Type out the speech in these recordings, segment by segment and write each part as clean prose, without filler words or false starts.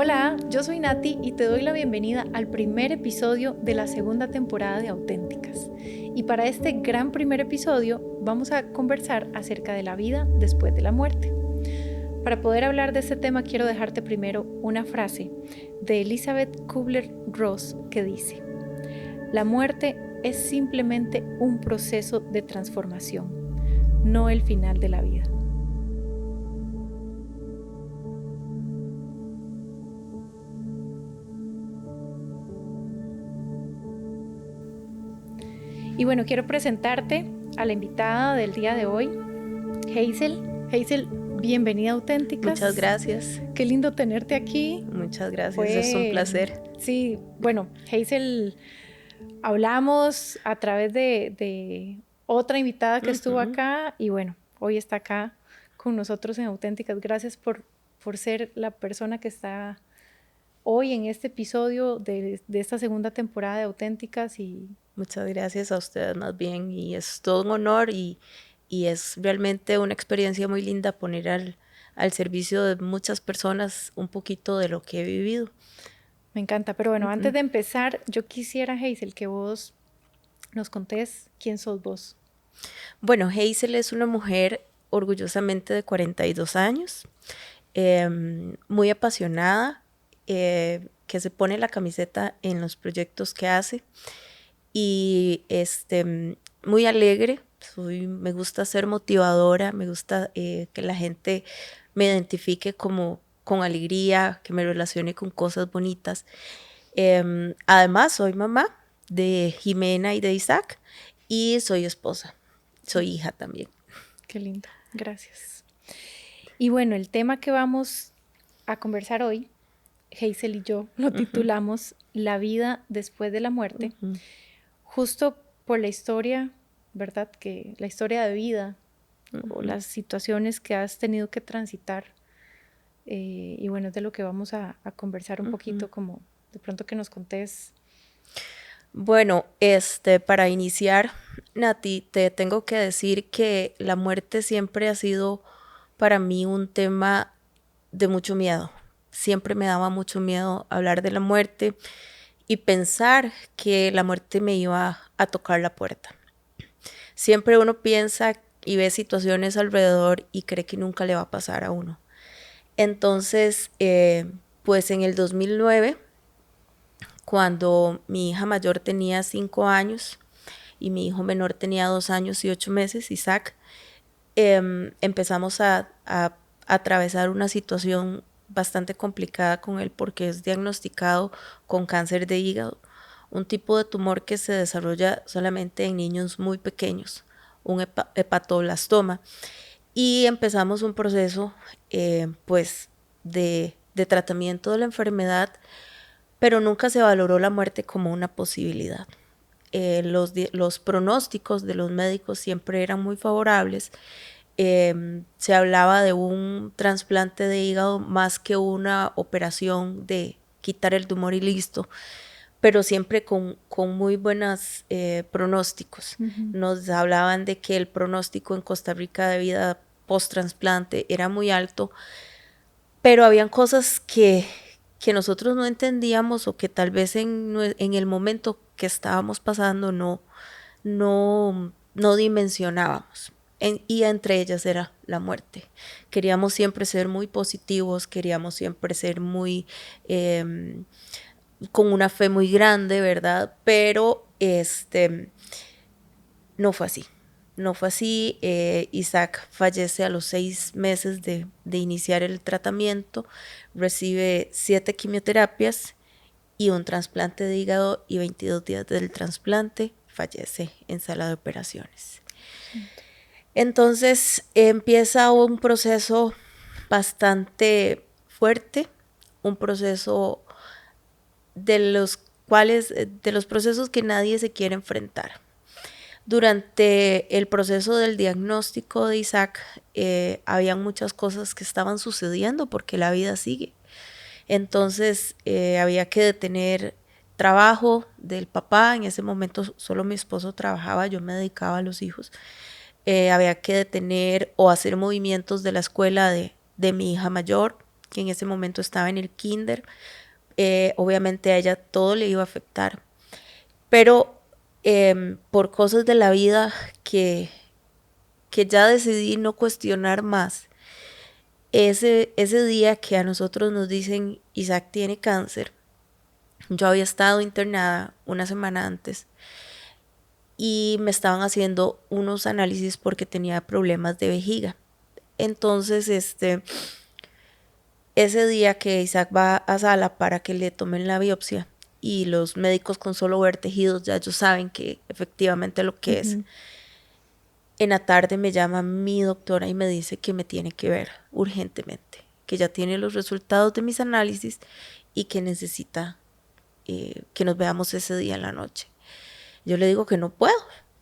Hola, yo soy Nati y te doy la bienvenida al primer episodio de la segunda temporada de Auténticas. Y para este gran primer episodio vamos a conversar acerca de la vida después de la muerte. Para poder hablar de este tema quiero dejarte primero una frase de Elizabeth Kubler-Ross que dice: la muerte es simplemente un proceso de transformación, no el final de la vida. Y bueno, quiero presentarte a la invitada del día de hoy, Hazel. Hazel, bienvenida a Auténticas. Muchas gracias. Qué lindo tenerte aquí. Muchas gracias, es un placer. Sí, bueno, Hazel, hablamos a través de otra invitada que estuvo acá y bueno, hoy está acá con nosotros en Auténticas. Gracias por ser la persona que está hoy en este episodio de esta segunda temporada de Auténticas. Y muchas gracias a ustedes más bien, y es todo un honor y es realmente una experiencia muy linda poner al servicio de muchas personas un poquito de lo que he vivido. Me encanta, pero bueno, antes de empezar, yo quisiera, Hazel, que vos nos contés quién sos vos. Bueno, Hazel es una mujer orgullosamente de 42 años, muy apasionada, que se pone la camiseta en los proyectos que hace y muy alegre. Me gusta ser motivadora, me gusta que la gente me identifique como con alegría, que me relacione con cosas bonitas. Además, soy mamá de Jimena y de Isaac y soy esposa, soy hija también. Qué lindo, gracias. Y bueno, el tema que vamos a conversar hoy, Hazel y yo lo titulamos La vida después de la muerte, justo por la historia, ¿verdad? Que la historia de vida o las situaciones que has tenido que transitar. Y bueno, es de lo que vamos a conversar un poquito, como de pronto que nos contés. Bueno, para iniciar, Nati, te tengo que decir que la muerte siempre ha sido para mí un tema de mucho miedo. Siempre me daba mucho miedo hablar de la muerte y pensar que la muerte me iba a tocar la puerta. Siempre uno piensa y ve situaciones alrededor y cree que nunca le va a pasar a uno. Entonces, pues en el 2009, cuando mi hija mayor tenía 5 años y mi hijo menor tenía 2 años y 8 meses, Isaac, empezamos a atravesar una situación bastante complicada con él porque es diagnosticado con cáncer de hígado, un tipo de tumor que se desarrolla solamente en niños muy pequeños, un hepatoblastoma, y empezamos un proceso pues de tratamiento de la enfermedad, pero nunca se valoró la muerte como una posibilidad. Los pronósticos de los médicos siempre eran muy favorables. Se hablaba de un trasplante de hígado más que una operación de quitar el tumor y listo, pero siempre con muy buenos pronósticos. Nos hablaban de que el pronóstico en Costa Rica de vida post-trasplante era muy alto, pero habían cosas que nosotros no entendíamos o que tal vez en el momento que estábamos pasando no dimensionábamos. Y entre ellas era la muerte. Queríamos siempre ser muy positivos, queríamos siempre ser muy con una fe muy grande, ¿verdad? Pero no fue así. No fue así. Isaac fallece a los 6 meses de iniciar el tratamiento, recibe 7 quimioterapias y un trasplante de hígado, y 22 días del trasplante fallece en sala de operaciones. Entonces empieza un proceso bastante fuerte, un proceso de los procesos que nadie se quiere enfrentar. Durante el proceso del diagnóstico de Isaac, había muchas cosas que estaban sucediendo porque la vida sigue. Entonces había que detener trabajo del papá. En ese momento solo mi esposo trabajaba, yo me dedicaba a los hijos. Había que detener o hacer movimientos de la escuela de mi hija mayor. que en ese momento estaba en el kinder. Obviamente a ella todo le iba a afectar, pero por cosas de la vida que ya decidí no cuestionar más, ese día que a nosotros nos dicen Isaac tiene cáncer, yo había estado internada una semana antes y me estaban haciendo unos análisis porque tenía problemas de vejiga. Entonces, ese día que Isaac va a sala para que le tomen la biopsia y los médicos con solo ver tejidos ya ellos saben que efectivamente lo que es. En la tarde me llama mi doctora y me dice que me tiene que ver urgentemente, que ya tiene los resultados de mis análisis y que necesita que nos veamos ese día en la noche. Yo le digo que no puedo,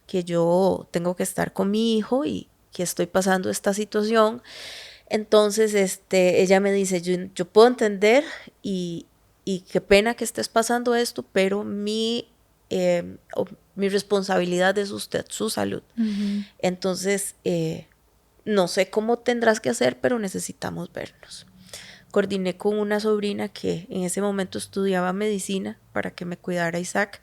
que yo tengo que estar con mi hijo y que estoy pasando esta situación. Entonces ella me dice, yo puedo entender y qué pena que estés pasando esto, pero mi responsabilidad es usted, su salud. Entonces, no sé cómo tendrás que hacer, pero necesitamos vernos. Coordiné con una sobrina que en ese momento estudiaba medicina para que me cuidara Isaac,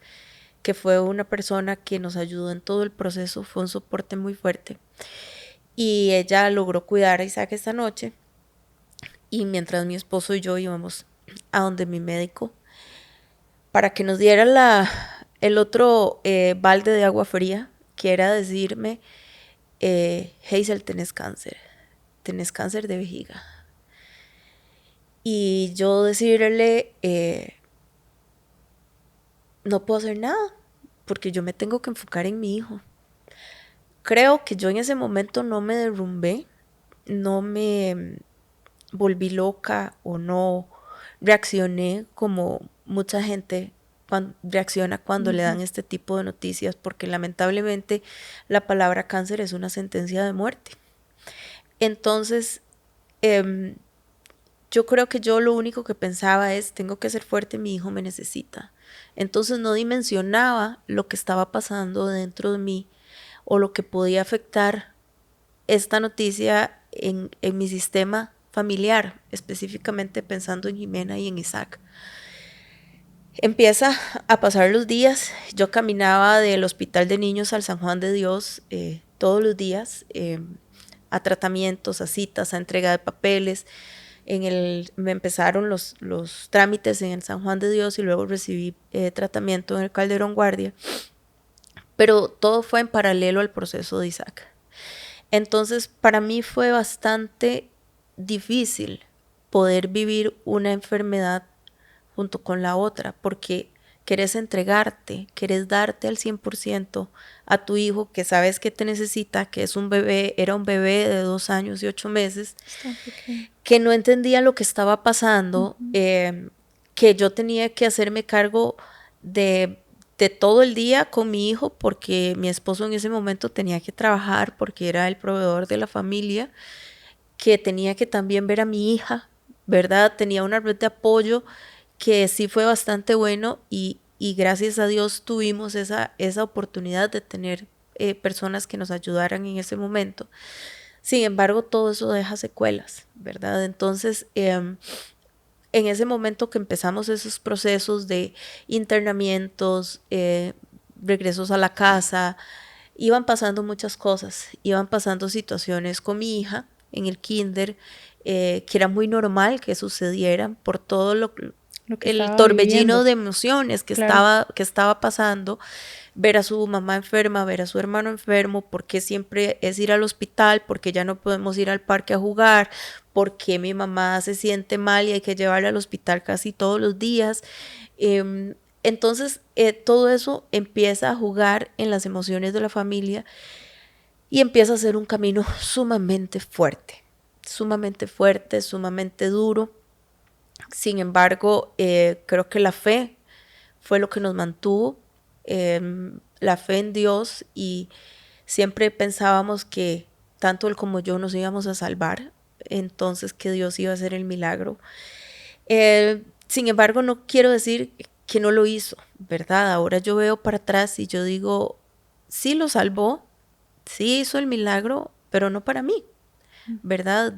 que fue una persona que nos ayudó en todo el proceso, fue un soporte muy fuerte. Y ella logró cuidar a Isaac esta noche. Y mientras mi esposo y yo íbamos a donde mi médico para que nos diera el otro balde de agua fría, que era decirme, Hazel, tenés cáncer de vejiga. Y yo decirle, no puedo hacer nada, porque yo me tengo que enfocar en mi hijo. Creo que yo en ese momento no me derrumbé, no me volví loca o no reaccioné como mucha gente reacciona cuando le dan este tipo de noticias, porque lamentablemente la palabra cáncer es una sentencia de muerte. Entonces, yo creo que yo lo único que pensaba es, tengo que ser fuerte, mi hijo me necesita. Entonces no dimensionaba lo que estaba pasando dentro de mí o lo que podía afectar esta noticia en mi sistema familiar, específicamente pensando en Jimena y en Isaac. Empieza a pasar los días, yo caminaba del Hospital de Niños al San Juan de Dios todos los días, a tratamientos, a citas, a entrega de papeles. Me empezaron los trámites en el San Juan de Dios y luego recibí tratamiento en el Calderón Guardia, pero todo fue en paralelo al proceso de Isaac. Entonces para mí fue bastante difícil poder vivir una enfermedad junto con la otra, porque querés entregarte, querés darte al 100% a tu hijo que sabes que te necesita, que es un bebé, era un bebé de 2 años y 8 meses, que no entendía lo que estaba pasando, que yo tenía que hacerme cargo de todo el día con mi hijo, porque mi esposo en ese momento tenía que trabajar porque era el proveedor de la familia, que tenía que también ver a mi hija, ¿verdad? Tenía una red de apoyo que sí fue bastante bueno y gracias a Dios tuvimos esa oportunidad de tener personas que nos ayudaran en ese momento. Sin embargo, todo eso deja secuelas, ¿verdad? Entonces, en ese momento que empezamos esos procesos de internamientos, regresos a la casa, iban pasando muchas cosas, iban pasando situaciones con mi hija en el kinder, que era muy normal que sucedieran por todo el torbellino de emociones que estaba pasando, ver a su mamá enferma, ver a su hermano enfermo, porque siempre es ir al hospital, porque ya no podemos ir al parque a jugar, porque mi mamá se siente mal y hay que llevarla al hospital casi todos los días. Entonces todo eso empieza a jugar en las emociones de la familia y empieza a ser un camino sumamente fuerte, sumamente duro. Sin embargo, creo que la fe fue lo que nos mantuvo, la fe en Dios, y siempre pensábamos que tanto él como yo nos íbamos a salvar, entonces que Dios iba a hacer el milagro. Sin embargo, no quiero decir que no lo hizo, ¿verdad? Ahora yo veo para atrás y yo digo, sí lo salvó, sí hizo el milagro, pero no para mí, ¿verdad?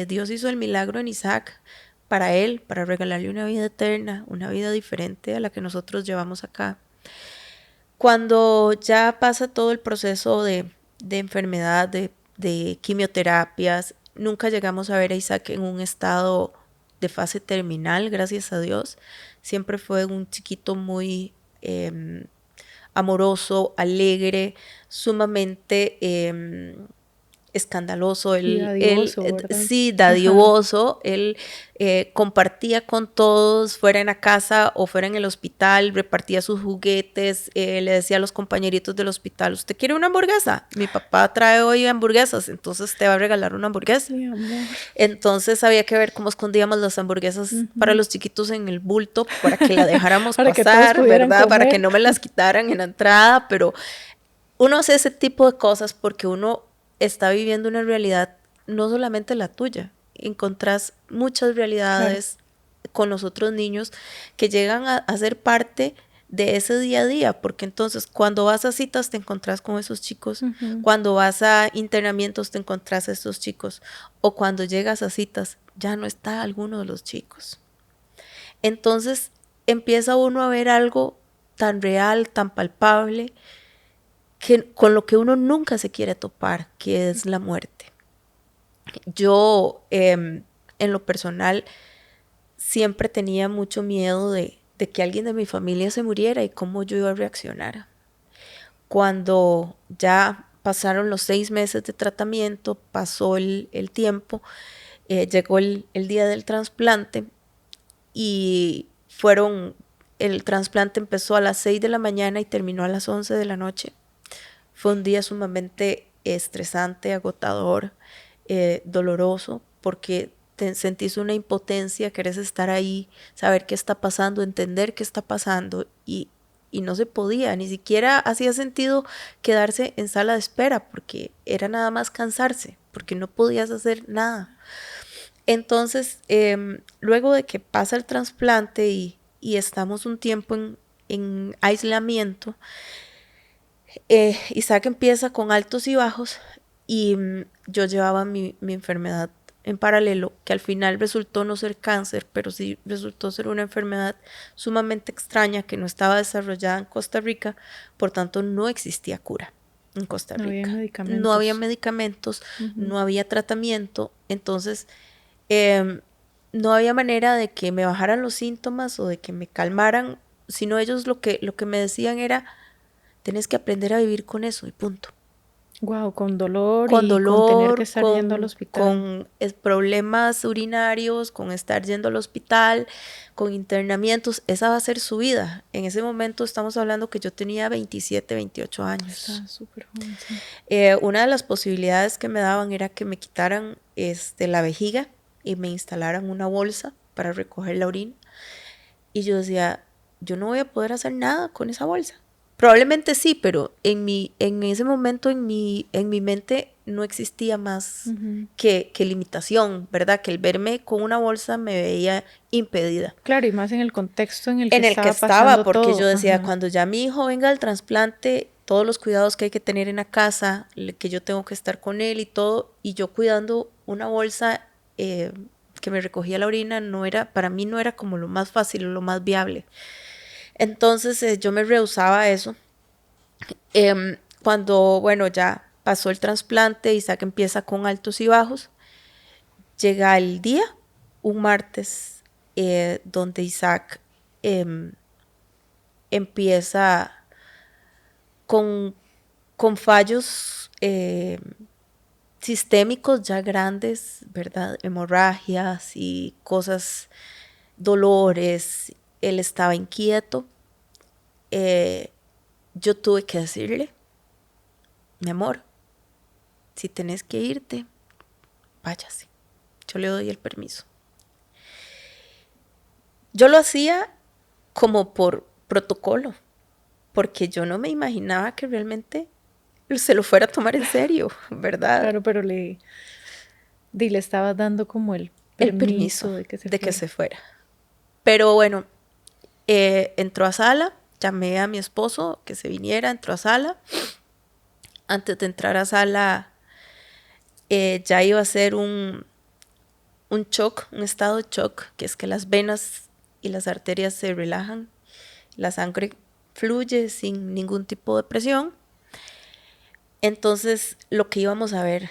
Dios hizo el milagro en Isaac para él, para regalarle una vida eterna, una vida diferente a la que nosotros llevamos acá. Cuando ya pasa todo el proceso de enfermedad, de quimioterapias, nunca llegamos a ver a Isaac en un estado de fase terminal, gracias a Dios. Siempre fue un chiquito muy amoroso, alegre, sumamente escandaloso, Y dadivoso, ¿verdad? sí, dadivoso, él compartía con todos, fuera en la casa o fuera en el hospital, repartía sus juguetes, le decía a los compañeritos del hospital, ¿usted quiere una hamburguesa? Mi papá trae hoy hamburguesas, entonces te va a regalar una hamburguesa. Mi amor. Entonces había que ver cómo escondíamos las hamburguesas para los chiquitos en el bulto, para que la dejáramos Para que todos pasar, pudieran ¿verdad? Para comer. que no me las quitaran en la entrada, pero uno hace ese tipo de cosas porque uno está viviendo una realidad, no solamente la tuya. Encontrás muchas realidades con los otros niños que llegan a ser parte de ese día a día, porque entonces cuando vas a citas te encontrás con esos chicos, cuando vas a internamientos te encontrás a esos chicos, o cuando llegas a citas ya no está alguno de los chicos. Entonces empieza uno a ver algo tan real, tan palpable, con lo que uno nunca se quiere topar, que es la muerte. Yo, en lo personal, siempre tenía mucho miedo de que alguien de mi familia se muriera y cómo yo iba a reaccionar. Cuando ya pasaron los 6 meses de tratamiento, pasó el tiempo, llegó el día del trasplante y el trasplante empezó a las 6 de la mañana y terminó a las 11 de la noche. Fue un día sumamente estresante, agotador, doloroso, porque sentís una impotencia, querés estar ahí, saber qué está pasando, entender qué está pasando, y no se podía, ni siquiera hacía sentido quedarse en sala de espera, porque era nada más cansarse, porque no podías hacer nada. Entonces, luego de que pasa el trasplante y estamos un tiempo en aislamiento, Isaac empieza con altos y bajos y yo llevaba mi enfermedad en paralelo, que al final resultó no ser cáncer, pero sí resultó ser una enfermedad sumamente extraña que no estaba desarrollada en Costa Rica, por tanto no existía cura en Costa Rica. No había medicamentos. No había medicamentos, no había tratamiento, entonces no había manera de que me bajaran los síntomas o de que me calmaran, sino ellos lo que me decían era: tienes que aprender a vivir con eso y punto. Wow, con dolor Con y dolor, con tener que estar yendo al hospital. Con problemas urinarios, con estar yendo al hospital, con internamientos. Esa va a ser su vida. En ese momento estamos hablando que yo tenía 27, 28 años. Está súper joven, sí. Una de las posibilidades que me daban era que me quitaran la vejiga y me instalaran una bolsa para recoger la orina. Y yo decía, yo no voy a poder hacer nada con esa bolsa. Probablemente sí, pero en ese momento en mi mente no existía más que limitación, ¿verdad? Que el verme con una bolsa me veía impedida. Claro, y más en el contexto en el que estaba pasando porque todo. yo decía, cuando ya mi hijo venga al trasplante, todos los cuidados que hay que tener en la casa, que yo tengo que estar con él y todo, y yo cuidando una bolsa que me recogía la orina, para mí no era como lo más fácil o lo más viable. Entonces yo me rehusaba a eso. Cuando, bueno, ya pasó el trasplante, Isaac empieza con altos y bajos. Llega el día, un martes, donde Isaac empieza con fallos sistémicos ya grandes, ¿verdad? Hemorragias y cosas, dolores. Él estaba inquieto. Yo tuve que decirle, mi amor, si tenés que irte, váyase. Yo le doy el permiso. Yo lo hacía como por protocolo, porque yo no me imaginaba que realmente se lo fuera a tomar en serio, ¿verdad? Claro, pero le estabas dando como el permiso de que se fuera. Pero bueno, entró a sala, llamé a mi esposo que se viniera, entró a sala. Antes de entrar a sala, ya iba a ser un un shock, un estado de shock, que es que las venas y las arterias se relajan, la sangre fluye sin ningún tipo de presión. Entonces lo que íbamos a ver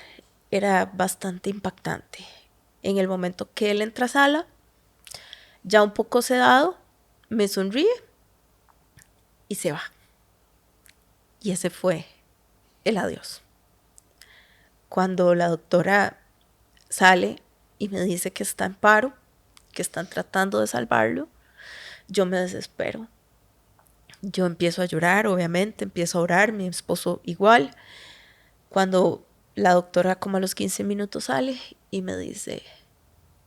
era bastante impactante. En el momento que él entra a sala, ya un poco sedado, me sonríe y se va. Y ese fue el adiós. Cuando la doctora sale y me dice que está en paro, que están tratando de salvarlo, yo me desespero. Yo empiezo a llorar, obviamente, empiezo a orar, mi esposo igual. Cuando la doctora como a los 15 minutos sale y me dice,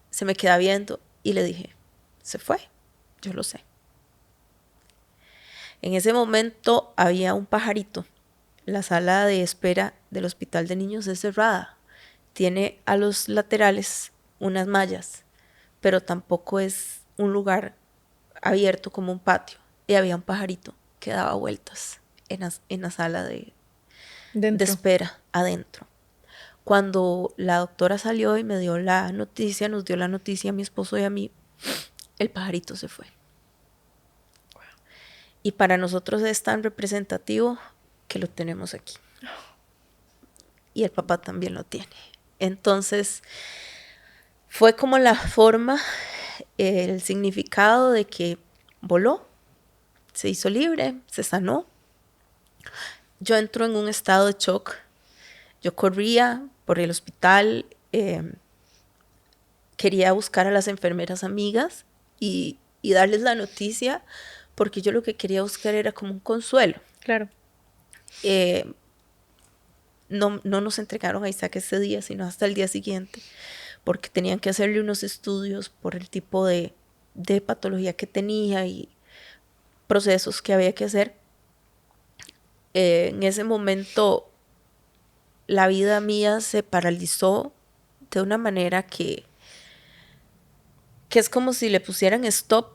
se me queda viendo y le dije, se fue, yo lo sé. En ese momento había un pajarito. La sala de espera del hospital de niños es cerrada. Tiene a los laterales unas mallas, pero tampoco es un lugar abierto como un patio. Y había un pajarito que daba vueltas en la sala de espera adentro. Cuando la doctora salió y me dio la noticia, nos dio la noticia a mi esposo y a mí, el pajarito se fue. Y para nosotros es tan representativo que lo tenemos aquí. Y el papá también lo tiene. Entonces, fue como la forma, el significado de que voló, se hizo libre, se sanó. Yo entro en un estado de shock. Yo corría por el hospital, quería buscar a las enfermeras amigas y darles la noticia, porque yo lo que quería buscar era como un consuelo. Claro. No nos entregaron a Isaac ese día, sino hasta el día siguiente, porque tenían que hacerle unos estudios por el tipo de patología que tenía y procesos que había que hacer. En ese momento la vida mía se paralizó de una manera que es como si le pusieran stop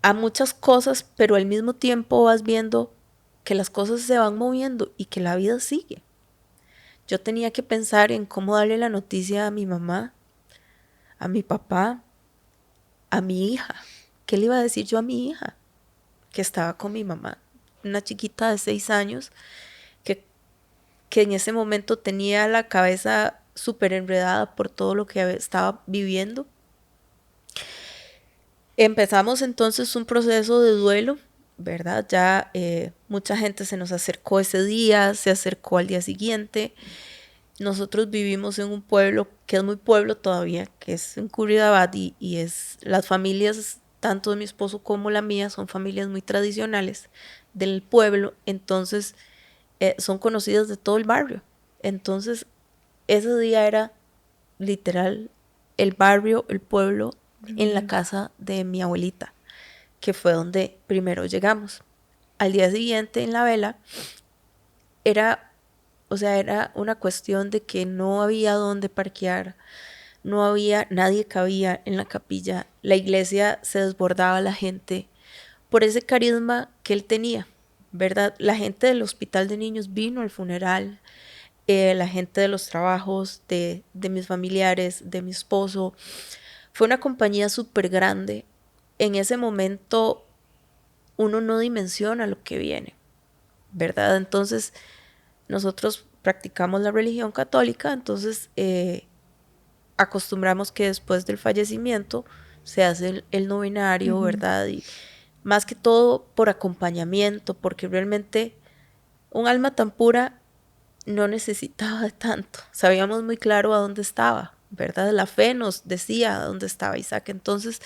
a muchas cosas, pero al mismo tiempo vas viendo que las cosas se van moviendo y que la vida sigue. Yo tenía que pensar en cómo darle la noticia a mi mamá, a mi papá, a mi hija. ¿Qué le iba a decir yo a mi hija? Que estaba con mi mamá, una chiquita de 6 años, que en ese momento tenía la cabeza súper enredada por todo lo que estaba viviendo. Empezamos entonces un proceso de duelo, ¿verdad? Ya mucha gente se nos acercó ese día, se acercó al día siguiente. Nosotros vivimos en un pueblo que es muy pueblo todavía, que es en Curridabat, y es las familias, tanto de mi esposo como la mía, son familias muy tradicionales del pueblo, entonces son conocidas de todo el barrio. Entonces ese día era literal el barrio, el pueblo, en la casa de mi abuelita, que fue donde primero llegamos. Al día siguiente en la vela era una cuestión de que no había dónde parquear, no había, nadie cabía en la capilla, la iglesia se desbordaba la gente por ese carisma que él tenía, ¿verdad? La gente del hospital de niños vino al funeral, la gente de los trabajos, de mis familiares, de mi esposo. Fue una compañía súper grande. En ese momento uno no dimensiona lo que viene, ¿verdad? Entonces nosotros practicamos la religión católica, entonces acostumbramos que después del fallecimiento se hace el novenario, ¿verdad? Y más que todo por acompañamiento, porque realmente un alma tan pura no necesitaba de tanto. Sabíamos muy claro a dónde estaba, ¿verdad? La fe nos decía a dónde estaba Isaac. Entonces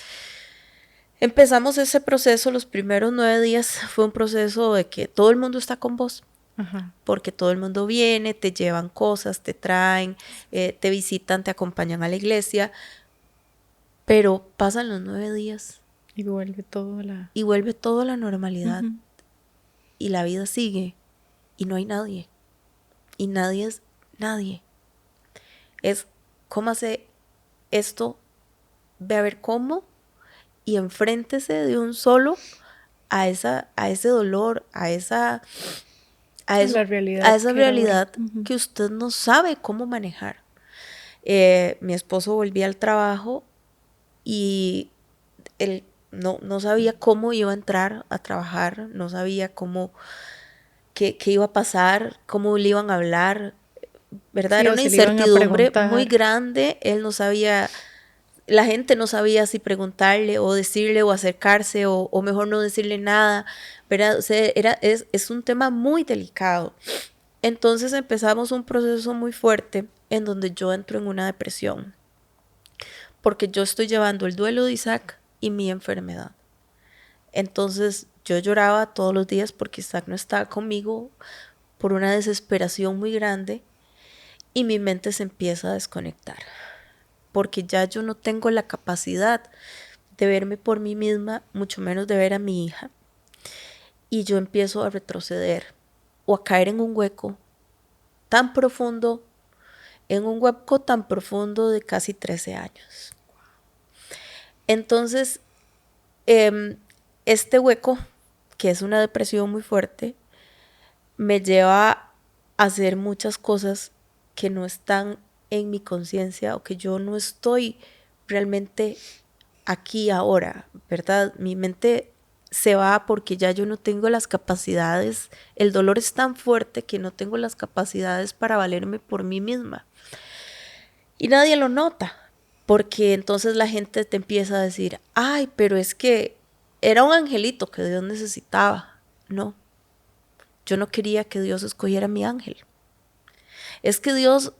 empezamos ese proceso. Los primeros 9 días fue un proceso de que todo el mundo está con vos. Ajá. Porque todo el mundo viene, te llevan cosas, te traen, te visitan, te acompañan a la iglesia, pero pasan los 9 días y vuelve todo a la normalidad. Y la vida sigue y no hay nadie, y nadie es nadie. Es cómo hace esto, ve a ver cómo, y enfréntese de un solo a ese dolor, a esa realidad que usted no sabe cómo manejar. Mi esposo volvía al trabajo y él no sabía cómo iba a entrar a trabajar, no sabía qué iba a pasar, cómo le iban a hablar, ¿verdad? Sí, Era o una si le iban a incertidumbre muy preguntar. grande, él no sabía, la gente no sabía si preguntarle o decirle o acercarse o mejor no decirle nada, ¿verdad? O sea, es un tema muy delicado. Entonces empezamos un proceso muy fuerte en donde yo entro en una depresión, porque yo estoy llevando el duelo de Isaac y mi enfermedad. Entonces yo lloraba todos los días porque Isaac no estaba conmigo por una desesperación muy grande y mi mente se empieza a desconectar, porque ya yo no tengo la capacidad de verme por mí misma, mucho menos de ver a mi hija, y yo empiezo a retroceder o a caer en un hueco tan profundo, en un hueco tan profundo de casi 13 años. Entonces, este hueco, que es una depresión muy fuerte, me lleva a hacer muchas cosas que no están en mi conciencia o que yo no estoy realmente aquí ahora, ¿verdad? Mi mente se va porque ya yo no tengo las capacidades, el dolor es tan fuerte que no tengo las capacidades para valerme por mí misma. Y nadie lo nota, porque entonces la gente te empieza a decir, ay, pero es que era un angelito que Dios necesitaba. No, yo no quería que Dios escogiera a mi ángel. Es que Dios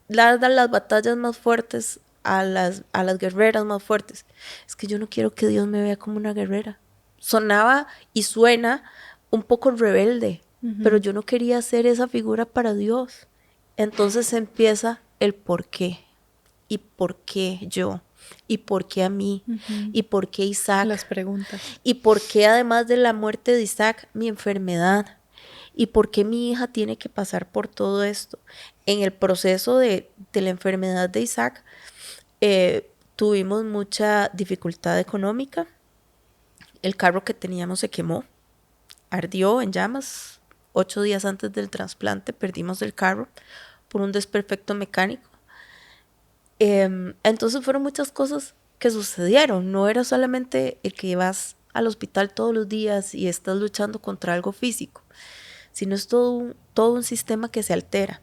le da las batallas más fuertes a las guerreras más fuertes. Es que yo no quiero que Dios me vea como una guerrera. Sonaba y suena un poco rebelde, pero yo no quería ser esa figura para Dios. Entonces empieza el por qué. ¿Y por qué yo? ¿Y por qué a mí? ¿Y por qué Isaac? Las preguntas. ¿Y por qué además de la muerte de Isaac, mi enfermedad? ¿Y por qué mi hija tiene que pasar por todo esto? En el proceso de la enfermedad de Isaac, tuvimos mucha dificultad económica. El carro que teníamos se quemó, ardió en llamas. 8 días antes del trasplante perdimos el carro por un desperfecto mecánico. Entonces fueron muchas cosas que sucedieron. No era solamente el que vas al hospital todos los días y estás luchando contra algo físico, sino es todo un sistema que se altera.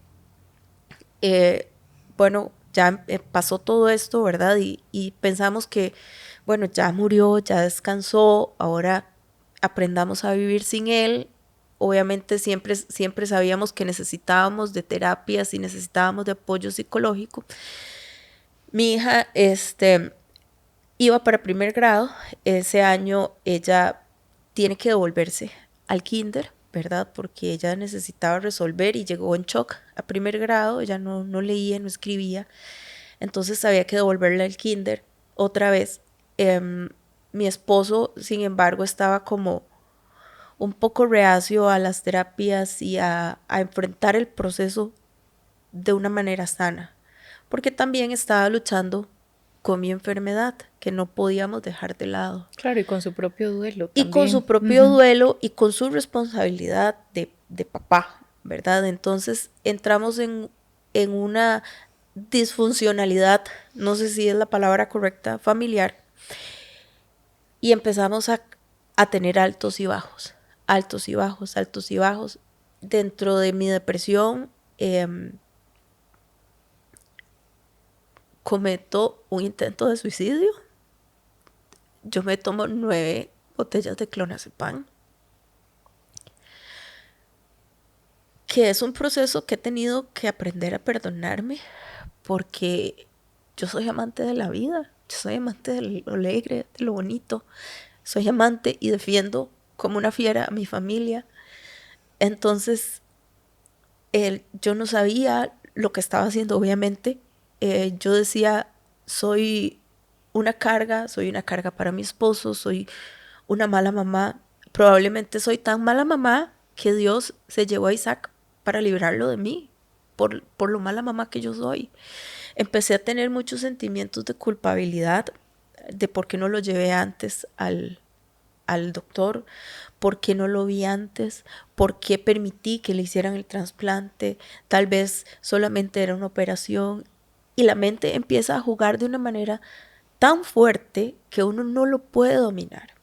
Bueno, ya pasó todo esto, ¿verdad? Y pensamos que, bueno, ya murió, ya descansó, ahora aprendamos a vivir sin él. Obviamente siempre sabíamos que necesitábamos de terapias y necesitábamos de apoyo psicológico. Mi hija iba para primer grado. Ese año ella tiene que devolverse al kinder, ¿verdad? Porque ella necesitaba resolver y llegó en shock a primer grado. Ella no leía, no escribía. Entonces había que devolverla al kinder otra vez. Mi esposo, sin embargo, estaba como un poco reacio a las terapias y a enfrentar el proceso de una manera sana, porque también estaba luchando con mi enfermedad que no podíamos dejar de lado. Claro, y con su propio duelo Y con su también. propio duelo y con su responsabilidad de papá, ¿verdad? Entonces entramos en una disfuncionalidad, no sé si es la palabra correcta, familiar, y empezamos a tener altos y bajos, altos y bajos, altos y bajos. Dentro de mi depresión, cometo un intento de suicidio. Yo me tomo 9 botellas de clonazepam, que es un proceso que he tenido que aprender a perdonarme, porque yo soy amante de la vida, yo soy amante de lo alegre, de lo bonito, soy amante y defiendo como una fiera a mi familia. Entonces, yo no sabía lo que estaba haciendo, obviamente. Yo decía, soy una carga para mi esposo, soy una mala mamá. Probablemente soy tan mala mamá que Dios se llevó a Isaac para librarlo de mí, por lo mala mamá que yo soy. Empecé a tener muchos sentimientos de culpabilidad de por qué no lo llevé antes al doctor, por qué no lo vi antes, por qué permití que le hicieran el trasplante, tal vez solamente era una operación y la mente empieza a jugar de una manera tan fuerte que uno no lo puede dominar.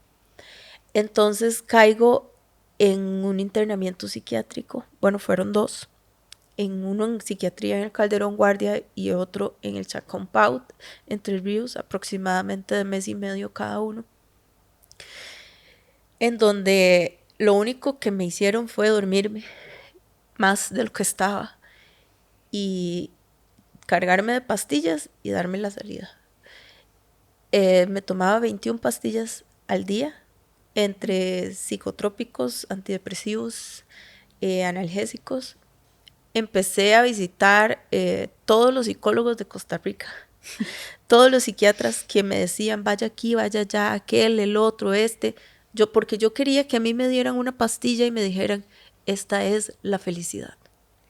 Entonces caigo en un internamiento psiquiátrico. Bueno, fueron dos. Uno en psiquiatría en el Calderón Guardia y otro en el Chacón Paut, Entre Ríos, aproximadamente de mes y medio cada uno. En donde lo único que me hicieron fue dormirme más de lo que estaba y cargarme de pastillas y darme la salida. Me tomaba 21 pastillas al día, entre psicotrópicos, antidepresivos, analgésicos. Empecé a visitar todos los psicólogos de Costa Rica, todos los psiquiatras que me decían, vaya aquí, vaya allá, aquel, el otro, porque yo quería que a mí me dieran una pastilla y me dijeran, esta es la felicidad.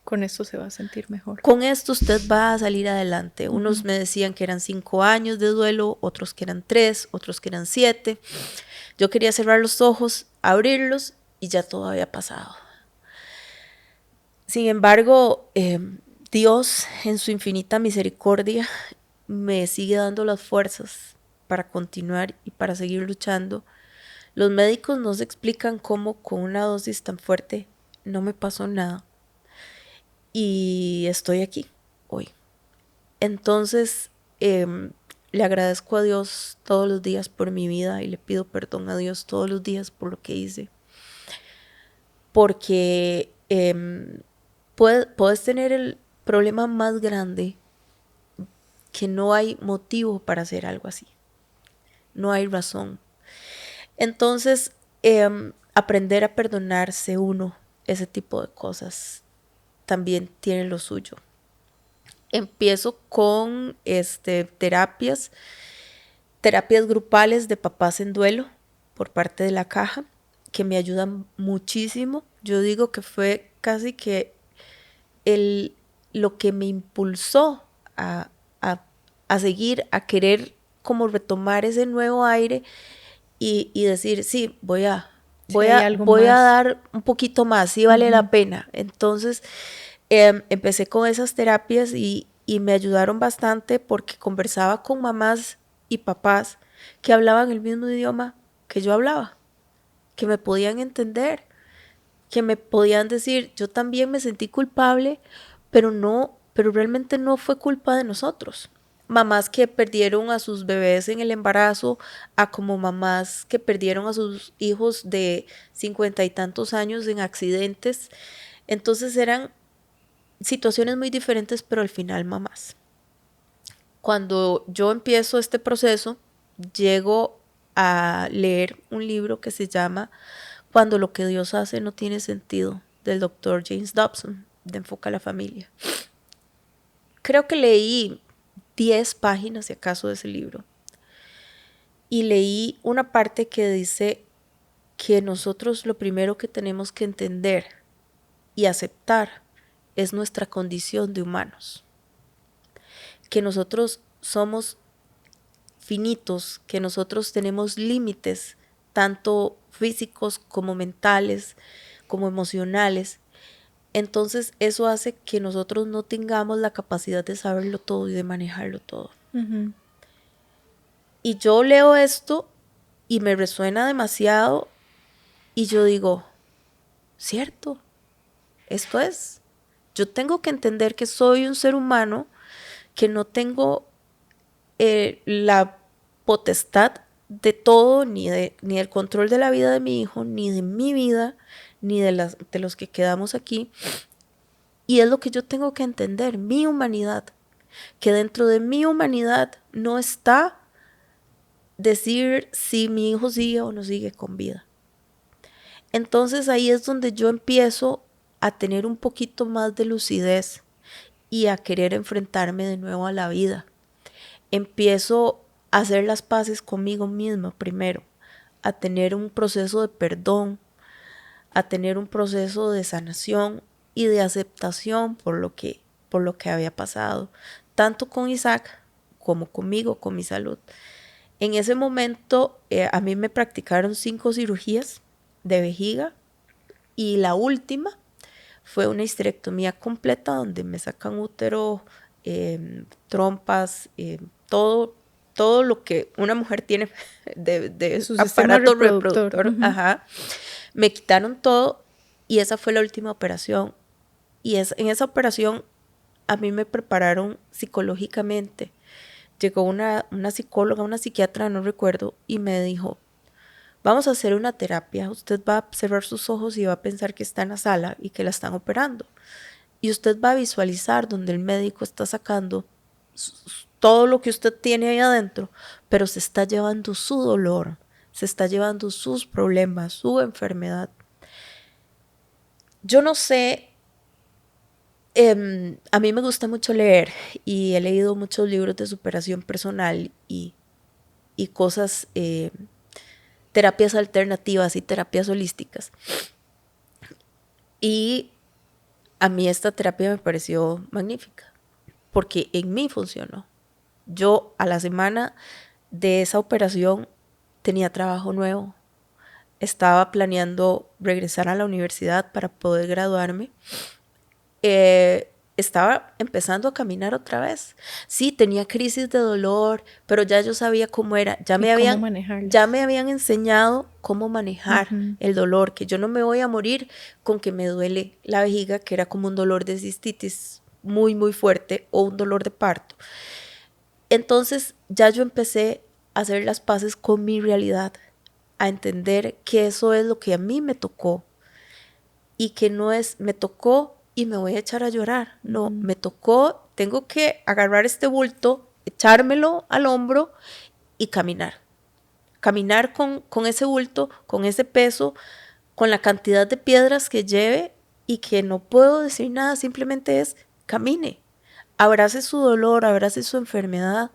Con esto se va a sentir mejor. Con esto usted va a salir adelante. Unos me decían que eran 5 años de duelo, otros que eran 3, otros que eran 7. Yo quería cerrar los ojos, abrirlos y ya todo había pasado. Sin embargo, Dios en su infinita misericordia me sigue dando las fuerzas para continuar y para seguir luchando. Los médicos no se explican cómo con una dosis tan fuerte no me pasó nada. Y estoy aquí hoy. Entonces, le agradezco a Dios todos los días por mi vida y le pido perdón a Dios todos los días por lo que hice. Porque puedes tener el problema más grande que no hay motivo para hacer algo así. No hay razón. Entonces, aprender a perdonarse uno, ese tipo de cosas, también tiene lo suyo. Empiezo con terapias grupales de papás en duelo por parte de la caja, que me ayudan muchísimo. Yo digo que fue casi que lo que me impulsó a seguir, a querer como retomar ese nuevo aire y decir, sí, voy a dar un poquito más, sí vale la pena. Entonces, empecé con esas terapias y me ayudaron bastante porque conversaba con mamás y papás que hablaban el mismo idioma que yo hablaba, que me podían entender, que me podían decir, yo también me sentí culpable, pero realmente no fue culpa de nosotros. Mamás que perdieron a sus bebés en el embarazo, a como mamás que perdieron a sus hijos de 50 y tantos años en accidentes. Entonces eran situaciones muy diferentes, pero al final mamás. Cuando yo empiezo este proceso, llego a leer un libro que se llama Cuando lo que Dios hace no tiene sentido, del Dr. James Dobson, de Enfoca a la Familia. Creo que leí 10 páginas, si acaso, de ese libro. Y leí una parte que dice que nosotros lo primero que tenemos que entender y aceptar es nuestra condición de humanos. Que nosotros somos finitos, que nosotros tenemos límites, tanto físicos como mentales, como emocionales. Entonces eso hace que nosotros no tengamos la capacidad de saberlo todo y de manejarlo todo. Uh-huh. Y yo leo esto y me resuena demasiado y yo digo, cierto, esto es. Yo tengo que entender que soy un ser humano, que no tengo la potestad de todo, ni el control de la vida de mi hijo, ni de mi vida, ni de los que quedamos aquí. Y es lo que yo tengo que entender, mi humanidad. Que dentro de mi humanidad no está decir si mi hijo sigue o no sigue con vida. Entonces ahí es donde yo empiezo a tener un poquito más de lucidez y a querer enfrentarme de nuevo a la vida. Empiezo a hacer las paces conmigo misma primero, a tener un proceso de perdón, a tener un proceso de sanación y de aceptación por lo que había pasado, tanto con Isaac como conmigo, con mi salud. En ese momento a mí me practicaron 5 cirugías de vejiga y la última fue una histerectomía completa donde me sacan útero, trompas, todo lo que una mujer tiene de Su aparato sistema reproductor. Ajá. Me quitaron todo y esa fue la última operación. Y en esa operación a mí me prepararon psicológicamente. Llegó una psicóloga, una psiquiatra, no recuerdo, y me dijo, vamos a hacer una terapia. Usted va a cerrar sus ojos y va a pensar que está en la sala y que la están operando. Y usted va a visualizar donde el médico está sacando todo lo que usted tiene ahí adentro, pero se está llevando su dolor, se está llevando sus problemas, su enfermedad. Yo no sé, a mí me gusta mucho leer y he leído muchos libros de superación personal y cosas, terapias alternativas y terapias holísticas. Y a mí esta terapia me pareció magnífica porque en mí funcionó. Yo a la semana de esa operación tenía trabajo nuevo. Estaba planeando regresar a la universidad para poder graduarme. Estaba empezando a caminar otra vez. Sí, tenía crisis de dolor, pero ya yo sabía cómo era. Ya me habían enseñado cómo manejar el dolor, que yo no me voy a morir con que me duele la vejiga, que era como un dolor de cistitis muy, muy fuerte o un dolor de parto. Entonces ya yo empecé a hacer las paces con mi realidad, a entender que eso es lo que a mí me tocó y que no es me tocó y me voy a echar a llorar. No, me tocó, tengo que agarrar este bulto, echármelo al hombro y caminar. Caminar con ese bulto, con ese peso, con la cantidad de piedras que lleve y que no puedo decir nada, simplemente es camine. Abrace su dolor, abrace su enfermedad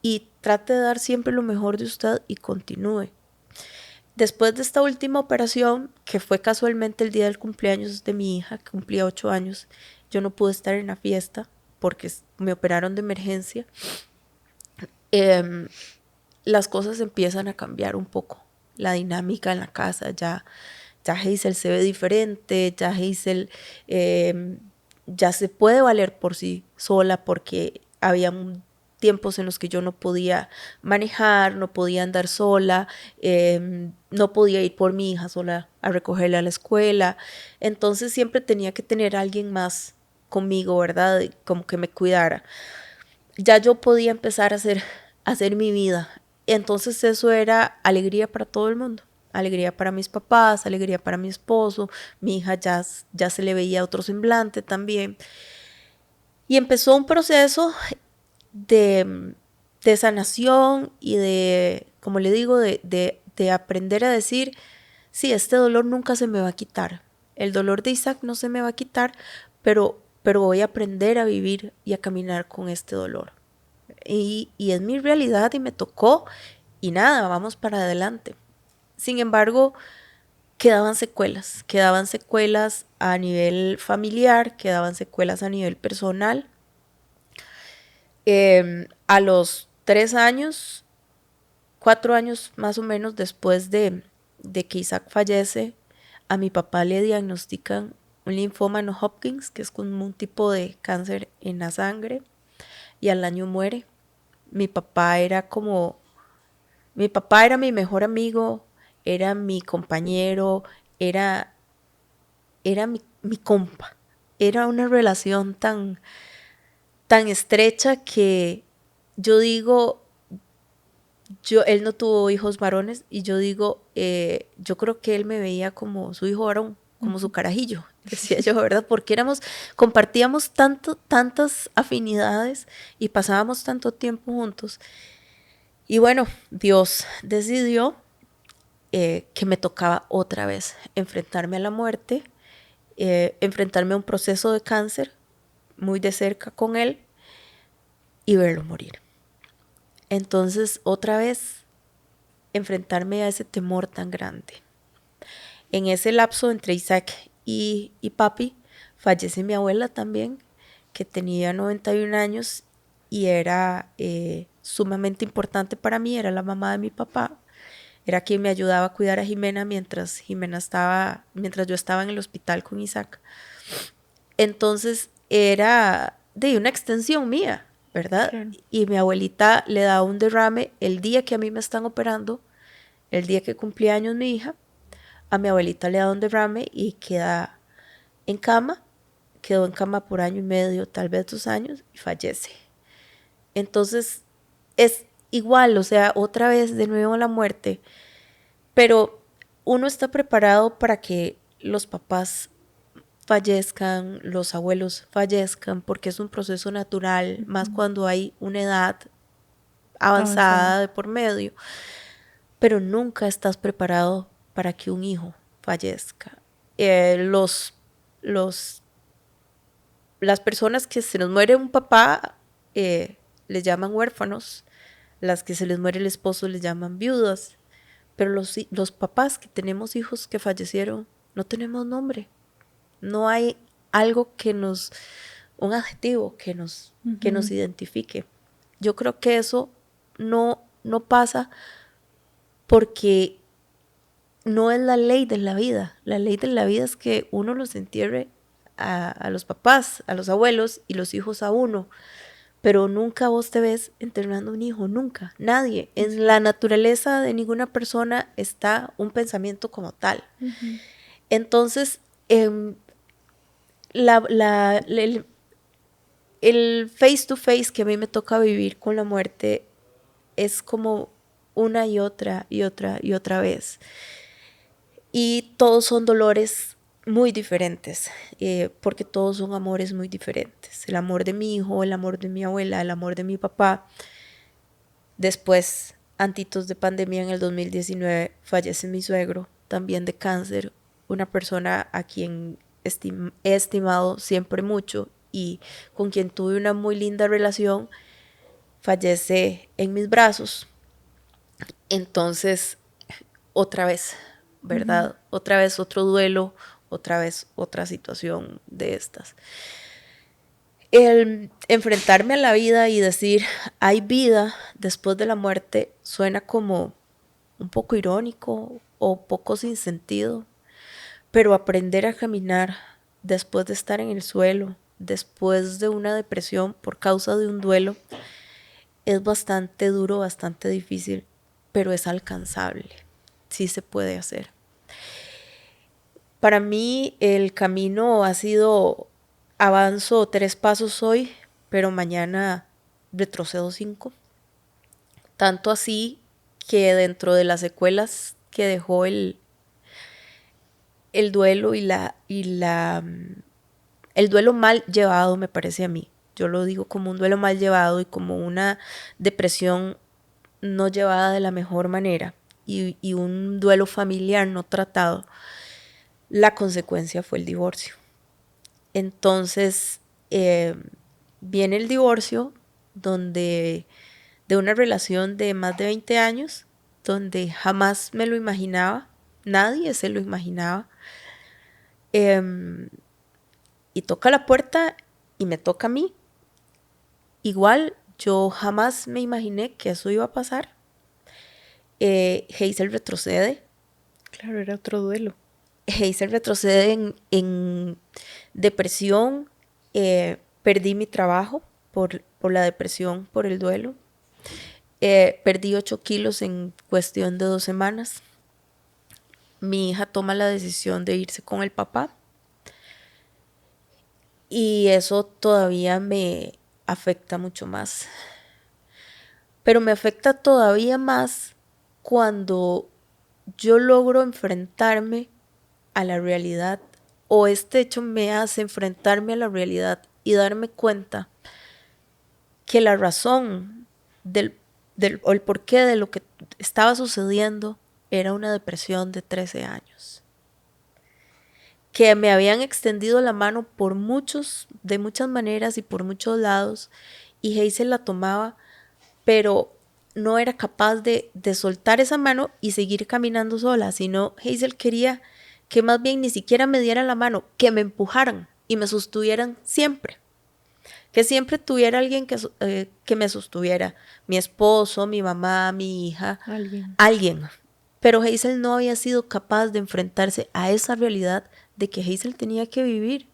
y trate de dar siempre lo mejor de usted y continúe. Después de esta última operación, que fue casualmente el día del cumpleaños de mi hija, que cumplía 8 años, yo no pude estar en la fiesta porque me operaron de emergencia. Las cosas empiezan a cambiar un poco. La dinámica en la casa, ya Hazel se ve diferente, ya Hazel ya se puede valer por sí sola porque había tiempos en los que yo no podía manejar, no podía andar sola, no podía ir por mi hija sola a recogerla a la escuela. Entonces siempre tenía que tener a alguien más conmigo, ¿verdad? Como que me cuidara. Ya yo podía empezar a hacer mi vida. Entonces eso era alegría para todo el mundo. Alegría para mis papás, alegría para mi esposo. Mi hija ya se le veía otro semblante también. Y empezó un proceso de sanación y de, como le digo, de aprender a decir, sí, este dolor nunca se me va a quitar. El dolor de Isaac no se me va a quitar, pero voy a aprender a vivir y a caminar con este dolor. Y es mi realidad y me tocó y nada, vamos para adelante. Sin embargo, quedaban secuelas a nivel familiar, quedaban secuelas a nivel personal. A los 3 años, 4 años más o menos después de que Isaac fallece, a mi papá le diagnostican un linfoma no Hodgkin, que es como un tipo de cáncer en la sangre, y al año muere. Mi papá era mi mejor amigo, era mi compañero, era mi compa. Era una relación tan estrecha que yo digo, él no tuvo hijos varones y yo digo, yo creo que él me veía como su hijo varón, como su carajillo, decía yo, ¿verdad? Porque compartíamos tantas afinidades y pasábamos tanto tiempo juntos. Y bueno, Dios decidió que me tocaba otra vez enfrentarme a la muerte, enfrentarme a un proceso de cáncer muy de cerca con él y verlo morir. Entonces, otra vez, enfrentarme a ese temor tan grande. En ese lapso entre Isaac y papi, fallece mi abuela también, que tenía 91 años y era sumamente importante para mí, era la mamá de mi papá, era quien me ayudaba a cuidar a Jimena mientras yo estaba en el hospital con Isaac. Entonces de una extensión mía, ¿verdad? Claro. Y mi abuelita le da un derrame el día que a mí me están operando, el día que cumplía años mi hija, a mi abuelita le da un derrame y queda en cama, quedó en cama por año y medio, tal vez 2 años, y fallece. Entonces, es igual, o sea, otra vez de nuevo la muerte, pero uno está preparado para que los papás fallezcan, los abuelos fallezcan, porque es un proceso natural, más cuando hay una edad Avanzada. avanzada de por medio, pero nunca estás preparado para que un hijo fallezca. Los las personas que se nos muere un papá les llaman huérfanos, las que se les muere el esposo les llaman viudas, pero los papás que tenemos hijos que fallecieron no tenemos nombre, no hay algo un adjetivo que nos identifique. Yo creo que eso no pasa porque no es la ley de la vida. La ley de la vida es que uno los entierre a los papás, a los abuelos y los hijos a uno. Pero nunca vos te ves enterrando un hijo, nunca, nadie. En la naturaleza de ninguna persona está un pensamiento como tal. Entonces, el face to face que a mí me toca vivir con la muerte es como una y otra y otra y otra vez. Y todos son dolores muy diferentes, porque todos son amores muy diferentes. El amor de mi hijo, el amor de mi abuela, el amor de mi papá. Después, antitos de pandemia, en el 2019, fallece mi suegro, también de cáncer, una persona a quien he estimado siempre mucho y con quien tuve una muy linda relación, fallece en mis brazos. Entonces, otra vez, ¿verdad? Otra vez otro duelo, otra vez otra situación de estas. El enfrentarme a la vida y decir, hay vida después de la muerte, suena como un poco irónico o poco sin sentido, pero aprender a caminar después de estar en el suelo, después de una depresión por causa de un duelo, es bastante duro, bastante difícil, pero es alcanzable, sí se puede hacer. Para mí el camino ha sido, avanzo 3 pasos hoy, pero mañana retrocedo 5. Tanto así que dentro de las secuelas que dejó el duelo el duelo mal llevado, me parece a mí. Yo lo digo como un duelo mal llevado y como una depresión no llevada de la mejor manera y un duelo familiar no tratado. La consecuencia fue el divorcio. Entonces, viene el divorcio de una relación de más de 20 años, donde jamás me lo imaginaba, nadie se lo imaginaba. Y toca la puerta y me toca a mí. Igual, yo jamás me imaginé que eso iba a pasar. Hazel retrocede. Claro, era otro duelo. Hazel retrocede en depresión. Perdí mi trabajo por la depresión, por el duelo. Perdí 8 kilos en cuestión de 2 semanas. Mi hija toma la decisión de irse con el papá. Y eso todavía me afecta mucho más. Pero me afecta todavía más cuando yo logro enfrentarme a la realidad, o este hecho me hace enfrentarme a la realidad y darme cuenta que la razón o el porqué de lo que estaba sucediendo era una depresión de 13 años. Que me habían extendido la mano de muchas maneras y por muchos lados, y Hazel la tomaba, pero no era capaz de soltar esa mano y seguir caminando sola, sino Hazel quería que más bien ni siquiera me dieran la mano, que me empujaran y me sostuvieran siempre. Que siempre tuviera alguien que me sostuviera, mi esposo, mi mamá, mi hija, alguien. Pero Hazel no había sido capaz de enfrentarse a esa realidad de que Hazel tenía que vivir,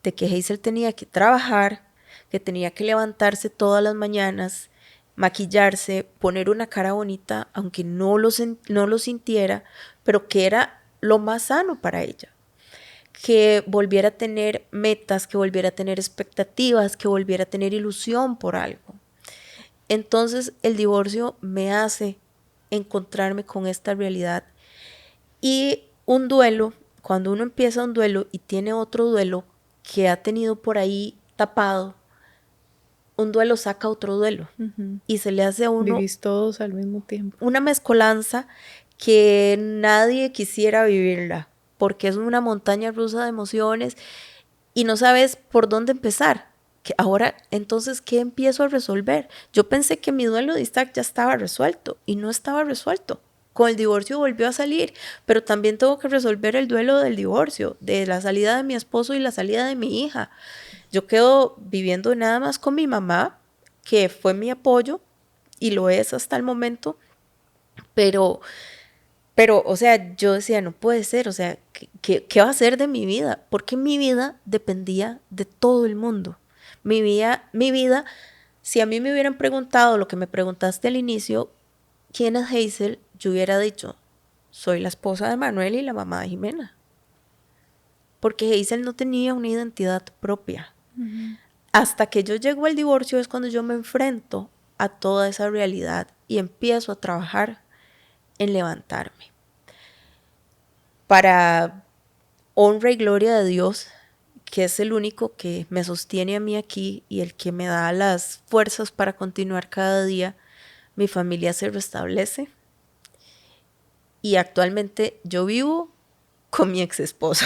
de que Hazel tenía que trabajar, que tenía que levantarse todas las mañanas, maquillarse, poner una cara bonita, aunque no lo sintiera, pero que era lo más sano para ella. Que volviera a tener metas, que volviera a tener expectativas, que volviera a tener ilusión por algo. Entonces el divorcio me hace encontrarme con esta realidad. Y un duelo, cuando uno empieza un duelo y tiene otro duelo que ha tenido por ahí tapado, un duelo saca otro duelo. Y se le hace a uno... Vivís todos al mismo tiempo. Una mezcolanza que nadie quisiera vivirla, porque es una montaña rusa de emociones y no sabes por dónde empezar. Que ahora, entonces, ¿qué empiezo a resolver? Yo pensé que mi duelo de Isaac ya estaba resuelto y no estaba resuelto. Con el divorcio volvió a salir, pero también tengo que resolver el duelo del divorcio, de la salida de mi esposo y la salida de mi hija. Yo quedo viviendo nada más con mi mamá, que fue mi apoyo y lo es hasta el momento, pero, o sea, yo decía, no puede ser, o sea, ¿qué va a ser de mi vida? Porque mi vida dependía de todo el mundo. Mi vida, si a mí me hubieran preguntado lo que me preguntaste al inicio, ¿quién es Hazel? Yo hubiera dicho, soy la esposa de Manuel y la mamá de Jimena. Porque Hazel no tenía una identidad propia. Hasta que yo llego al divorcio es cuando yo me enfrento a toda esa realidad y empiezo a trabajar en levantarme. Para honra y gloria de Dios, que es el único que me sostiene a mí aquí y el que me da las fuerzas para continuar cada día, mi familia se restablece y actualmente yo vivo con mi ex esposo.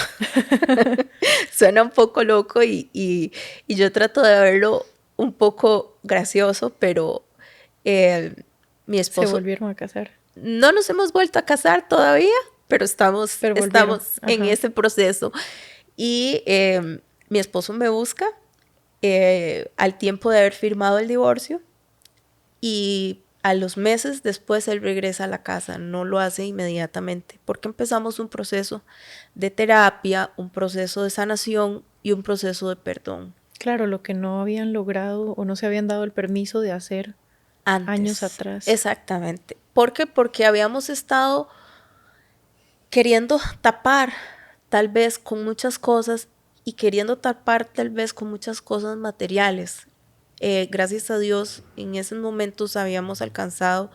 Suena un poco loco y yo trato de verlo un poco gracioso, pero mi esposo... Se volvieron a casar. No nos hemos vuelto a casar todavía, pero estamos en ese proceso. Y mi esposo me busca al tiempo de haber firmado el divorcio y a los meses después él regresa a la casa, no lo hace inmediatamente, porque empezamos un proceso de terapia, un proceso de sanación y un proceso de perdón. Claro, lo que no habían logrado o no se habían dado el permiso de hacer antes, años atrás. Exactamente. ¿Por qué? Porque habíamos estado queriendo tapar tal vez con muchas cosas y queriendo tapar tal vez con muchas cosas materiales. Gracias a Dios, en esos momentos habíamos alcanzado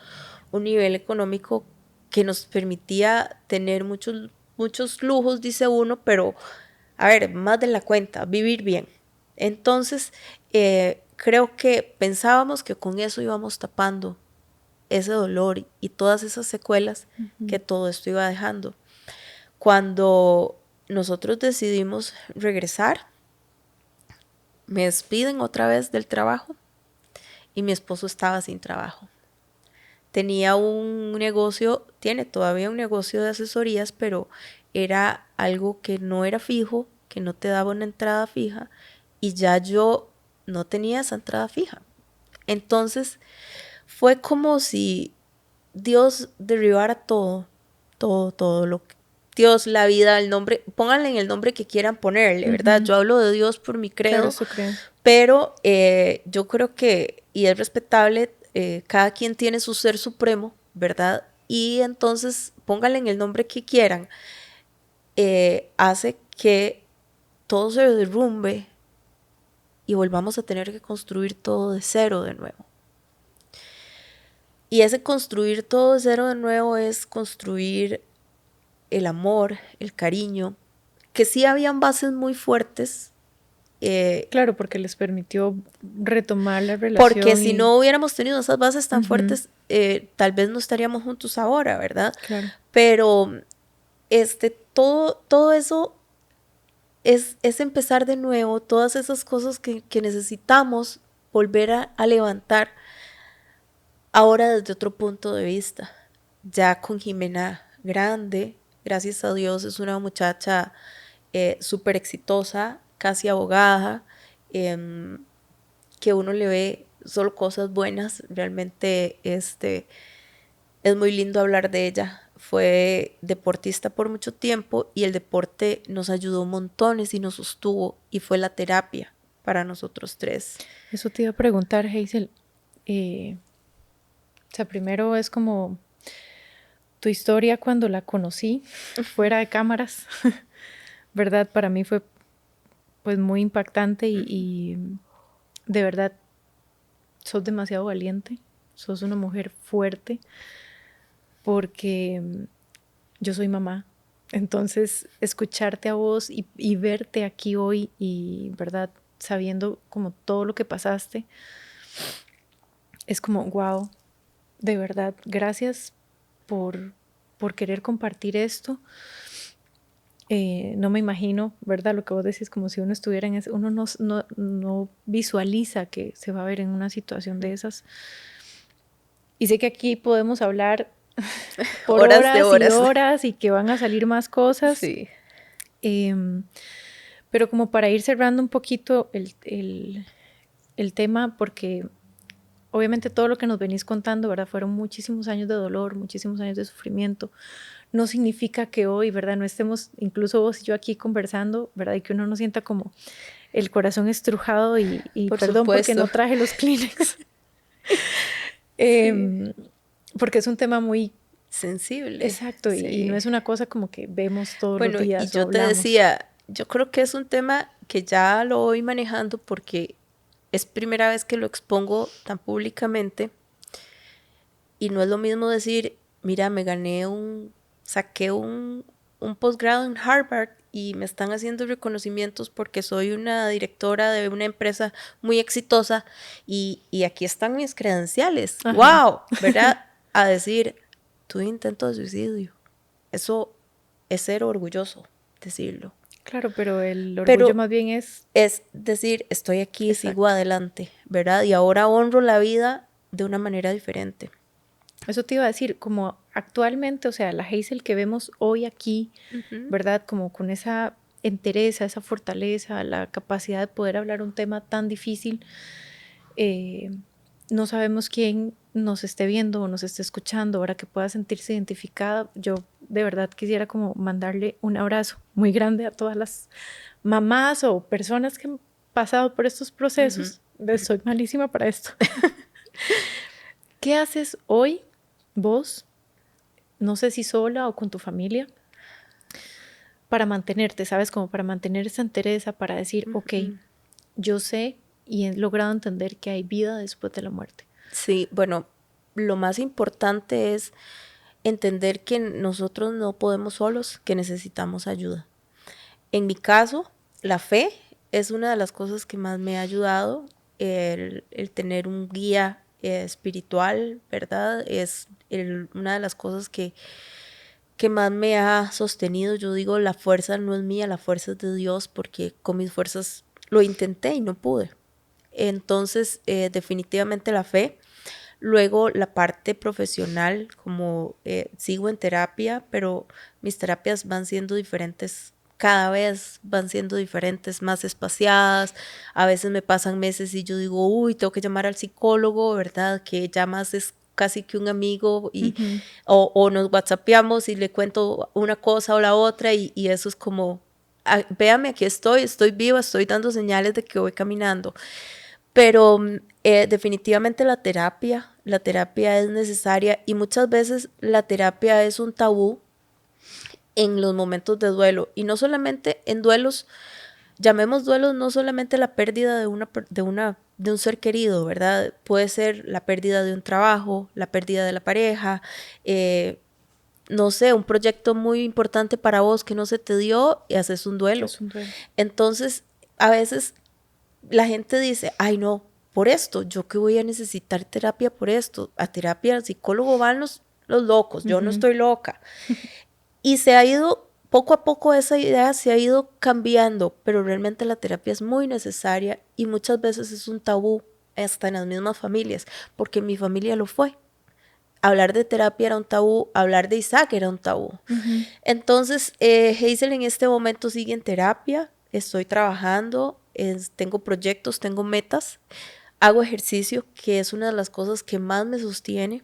un nivel económico que nos permitía tener muchos lujos, dice uno, pero, a ver, más de la cuenta, vivir bien. Entonces, creo que pensábamos que con eso íbamos tapando ese dolor y todas esas secuelas que todo esto iba dejando. Cuando nosotros decidimos regresar, me despiden otra vez del trabajo y mi esposo estaba sin trabajo. Tenía un negocio, tiene todavía un negocio de asesorías, pero era algo que no era fijo, que no te daba una entrada fija y ya yo no tenía esa entrada fija. Entonces fue como si Dios derribara todo lo que Dios, la vida, el nombre, pónganle en el nombre que quieran ponerle, ¿verdad? Yo hablo de Dios por mi credo, claro, pero yo creo que, y es respetable, cada quien tiene su ser supremo, ¿verdad? Y entonces, pónganle en el nombre que quieran, hace que todo se derrumbe y volvamos a tener que construir todo de cero de nuevo. Y ese construir todo de cero de nuevo es construir el amor, el cariño, que sí habían bases muy fuertes. Claro, porque les permitió retomar la relación. Porque si no hubiéramos tenido esas bases tan fuertes, tal vez no estaríamos juntos ahora, ¿verdad? Claro. Pero todo eso es empezar de nuevo, todas esas cosas que necesitamos volver a levantar ahora desde otro punto de vista, ya con Jimena grande. Gracias a Dios es una muchacha súper exitosa, casi abogada, que uno le ve solo cosas buenas. Realmente es muy lindo hablar de ella. Fue deportista por mucho tiempo y el deporte nos ayudó montones y nos sostuvo y fue la terapia para nosotros tres. Eso te iba a preguntar, Hazel. O sea, primero es como tu historia cuando la conocí, fuera de cámaras, ¿verdad? Para mí fue pues muy impactante y de verdad sos demasiado valiente, sos una mujer fuerte, porque yo soy mamá. Entonces, escucharte a vos y verte aquí hoy y, ¿verdad? Sabiendo como todo lo que pasaste, es como, wow, de verdad, gracias por querer compartir esto. No me imagino, ¿verdad? Lo que vos decís, como si uno estuviera en ese, uno no visualiza que se va a ver en una situación de esas. Y sé que aquí podemos hablar por Horas de horas y horas. horas y que van a salir más cosas. Sí. Pero como para ir cerrando un poquito el tema, porque obviamente todo lo que nos venís contando, ¿verdad? Fueron muchísimos años de dolor, muchísimos años de sufrimiento. No significa que hoy, ¿verdad? No estemos, incluso vos y yo aquí conversando, ¿verdad? Y que uno no sienta como el corazón estrujado y Por perdón supuesto. porque no traje los Kleenex. Sí. Porque es un tema muy Sensible. exacto Sí. y no es una cosa como que vemos todos los días. Y yo te decía, yo creo que es un tema que ya lo voy manejando porque es primera vez que lo expongo tan públicamente y no es lo mismo decir, mira, saqué un posgrado en Harvard y me están haciendo reconocimientos porque soy una directora de una empresa muy exitosa y aquí están mis credenciales. Ajá. ¡Wow! ¿Verdad? A decir, tuve intento de suicidio. Eso es ser orgulloso, decirlo. Claro, pero el orgullo más bien es decir, estoy aquí, exacto. sigo adelante, ¿verdad? Y ahora honro la vida de una manera diferente. Eso te iba a decir, como actualmente, o sea, la Hazel que vemos hoy aquí, ¿verdad? Como con esa entereza, esa fortaleza, la capacidad de poder hablar un tema tan difícil, no sabemos quién nos esté viendo o nos esté escuchando, ahora que pueda sentirse identificada. Yo de verdad quisiera como mandarle un abrazo muy grande a todas las mamás o personas que han pasado por estos procesos. Soy malísima para esto. ¿Qué haces hoy vos, no sé si sola o con tu familia, para mantenerte, sabes, como para mantener esa entereza, para decir, ok, yo sé y he logrado entender que hay vida después de la muerte? Sí, bueno, lo más importante es entender que nosotros no podemos solos, que necesitamos ayuda. En mi caso, la fe es una de las cosas que más me ha ayudado, el tener un guía espiritual, ¿verdad? Es una de las cosas que más me ha sostenido. Yo digo, la fuerza no es mía, la fuerza es de Dios, porque con mis fuerzas lo intenté y no pude. Entonces, definitivamente la fe. Luego la parte profesional, como sigo en terapia, pero mis terapias van siendo diferentes, cada vez van siendo diferentes, más espaciadas. A veces me pasan meses y yo digo, uy, tengo que llamar al psicólogo, ¿verdad? Que ya más es casi que un amigo o nos whatsappeamos y le cuento una cosa o la otra y eso es como, véame, aquí estoy viva, estoy dando señales de que voy caminando. Pero definitivamente la terapia es necesaria y muchas veces la terapia es un tabú en los momentos de duelo. Y no solamente en duelos, llamemos duelos no solamente la pérdida de un ser querido, ¿verdad? Puede ser la pérdida de un trabajo, la pérdida de la pareja, no sé, un proyecto muy importante para vos que no se te dio y haces un duelo. Es un duelo. Entonces, a veces la gente dice, ay no, por esto, yo que voy a necesitar terapia por esto, a terapia al psicólogo van los locos, yo no estoy loca. Y se ha ido, poco a poco esa idea se ha ido cambiando, pero realmente la terapia es muy necesaria y muchas veces es un tabú, hasta en las mismas familias, porque en mi familia lo fue. Hablar de terapia era un tabú, hablar de Isaac era un tabú. Entonces, Hazel en este momento sigue en terapia, estoy trabajando, tengo proyectos, tengo metas, hago ejercicio, que es una de las cosas que más me sostiene.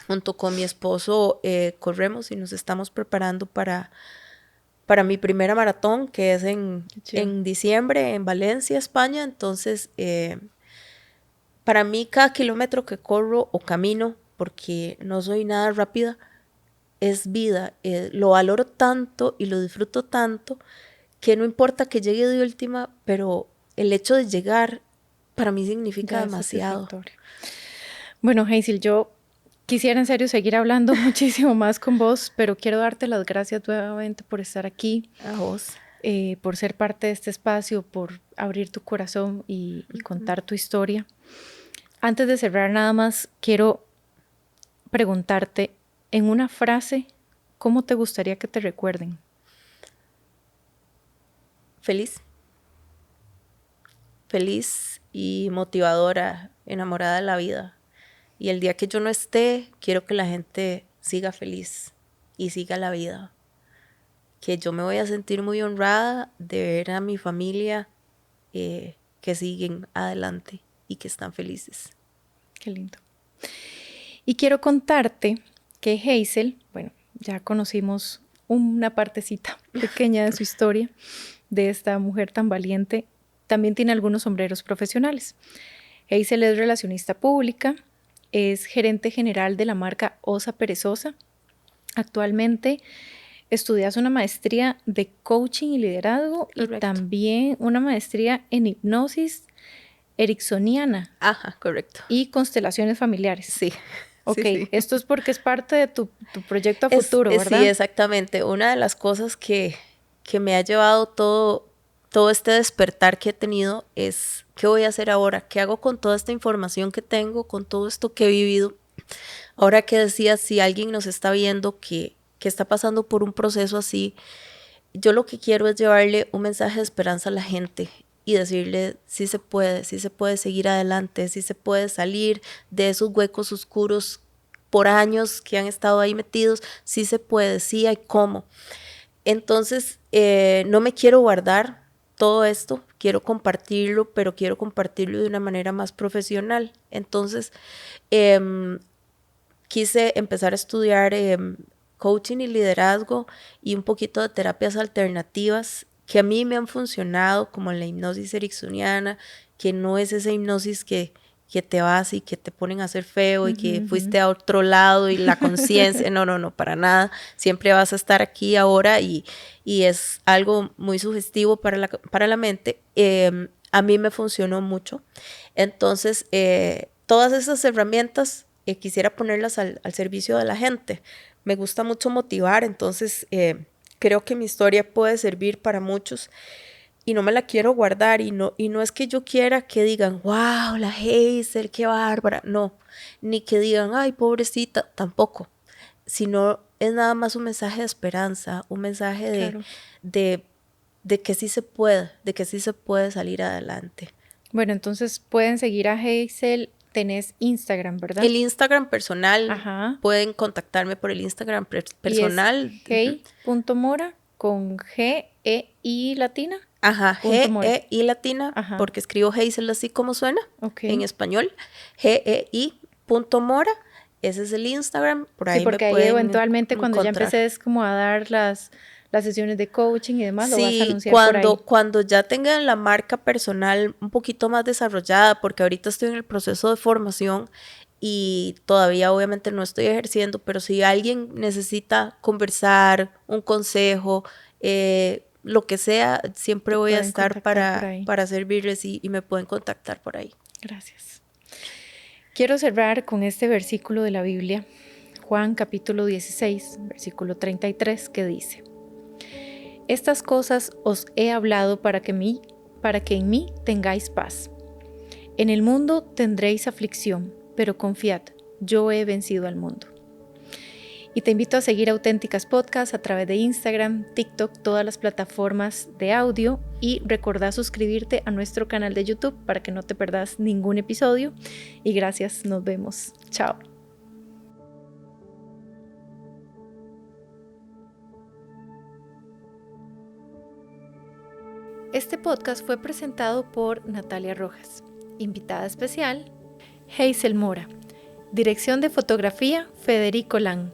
Junto con mi esposo corremos y nos estamos preparando para para mi primera maratón, que es en diciembre en Valencia, España. Entonces, para mí cada kilómetro que corro o camino, porque no soy nada rápida, es vida. Lo valoro tanto y lo disfruto tanto que no importa que llegue de última, pero el hecho de llegar para mí significa demasiado. Bueno, Hazel, yo quisiera en serio seguir hablando muchísimo más con vos, pero quiero darte las gracias nuevamente por estar aquí. A vos. Por ser parte de este espacio, por abrir tu corazón y contar tu historia. Antes de cerrar nada más, quiero preguntarte en una frase, ¿cómo te gustaría que te recuerden? Feliz. Feliz y motivadora, enamorada de la vida. Y el día que yo no esté, quiero que la gente siga feliz y siga la vida. Que yo me voy a sentir muy honrada de ver a mi familia que siguen adelante y que están felices. Qué lindo. Y quiero contarte que Hazel, bueno, ya conocimos una partecita pequeña de su historia, de esta mujer tan valiente, también tiene algunos sombreros profesionales. Hazel es relacionista pública, es gerente general de la marca Osa Perezosa. Actualmente estudias una maestría de coaching y liderazgo. Correcto. Y también una maestría en hipnosis ericksoniana. Ajá, correcto. Y constelaciones familiares. Sí. Ok, sí. Esto es porque es parte de tu proyecto a futuro, ¿verdad? Sí, exactamente. Una de las cosas que me ha llevado todo este despertar que he tenido es ¿qué voy a hacer ahora? ¿Qué hago con toda esta información que tengo, con todo esto que he vivido? Ahora que decías, si alguien nos está viendo que está pasando por un proceso así, yo lo que quiero es llevarle un mensaje de esperanza a la gente y decirle sí se puede seguir adelante, sí se puede salir de esos huecos oscuros por años que han estado ahí metidos, sí se puede, sí hay cómo. Entonces, no me quiero guardar todo esto, quiero compartirlo, pero quiero compartirlo de una manera más profesional. Entonces, quise empezar a estudiar coaching y liderazgo y un poquito de terapias alternativas que a mí me han funcionado, como la hipnosis ericksoniana, que no es esa hipnosis que te vas y que te ponen a hacer feo y que fuiste a otro lado y la conciencia, no, para nada, siempre vas a estar aquí ahora y es algo muy sugestivo para la mente. A mí me funcionó mucho, entonces todas esas herramientas quisiera ponerlas al servicio de la gente. Me gusta mucho motivar, entonces creo que mi historia puede servir para muchos y no me la quiero guardar y no es que yo quiera que digan, wow, la Hazel, qué bárbara, no, ni que digan, ay, pobrecita, tampoco, sino es nada más un mensaje de esperanza, un mensaje claro. de que sí se puede, de que sí se puede salir adelante. Bueno, entonces pueden seguir a Hazel. Tenés Instagram, ¿verdad? El Instagram personal. Ajá. Pueden contactarme por el Instagram personal. ¿Y es hey.mora con G-E-I latina? Ajá, G-E-I latina, ajá. Porque escribo Hazel así como suena, okay. En español. G-E-I.mora, ese es el Instagram, por ahí sí, porque me ahí pueden eventualmente cuando encontrar. Ya empecé como a dar las sesiones de coaching y demás, sí, lo vas a anunciar por ahí. Cuando ya tengan la marca personal un poquito más desarrollada, porque ahorita estoy en el proceso de formación y todavía obviamente no estoy ejerciendo, pero si alguien necesita conversar, un consejo, lo que sea, siempre voy a estar para servirles y me pueden contactar por ahí. Gracias. Quiero cerrar con este versículo de la Biblia, Juan capítulo 16, versículo 33, que dice: estas cosas os he hablado para que en mí tengáis paz. En el mundo tendréis aflicción, pero confiad, yo he vencido al mundo. Y te invito a seguir Auténticas Podcast a través de Instagram, TikTok, todas las plataformas de audio y recordá suscribirte a nuestro canal de YouTube para que no te perdas ningún episodio. Y gracias, nos vemos. Chao. Este podcast fue presentado por Natalia Rojas. Invitada especial, Hazel Mora. Dirección de fotografía, Federico Lang.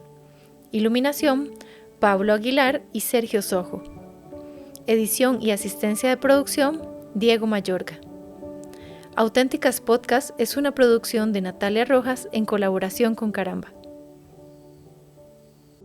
Iluminación, Pablo Aguilar y Sergio Sojo. Edición y asistencia de producción, Diego Mayorga. Auténticas Podcast es una producción de Natalia Rojas en colaboración con Caramba.